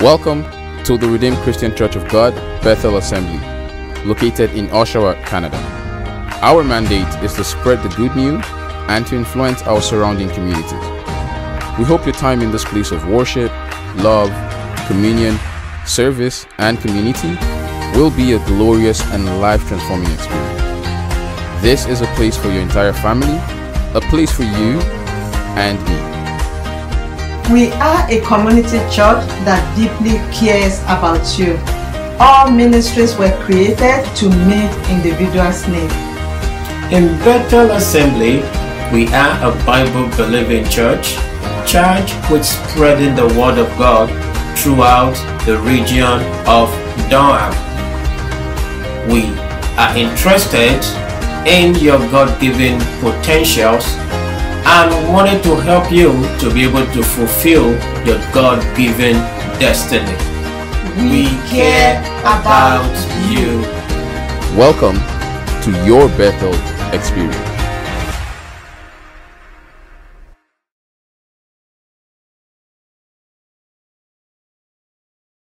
Welcome to the Redeemed Christian Church of God, Bethel Assembly, located in Oshawa, Canada. Our mandate is to spread the good news and to influence our surrounding communities. We hope your time in this place of worship, love, communion, service, and community will be a glorious and life-transforming experience. This is a place for your entire family, a place for you and me. We are a community church that deeply cares about you. All ministries were created to meet individuals' needs. In Bethel Assembly, we are a Bible-believing church charged with spreading the Word of God throughout the region of Durham. We are interested in your God-given potentials and wanted to help you to be able to fulfill your God-given destiny. We care about you. Welcome to your Bethel experience.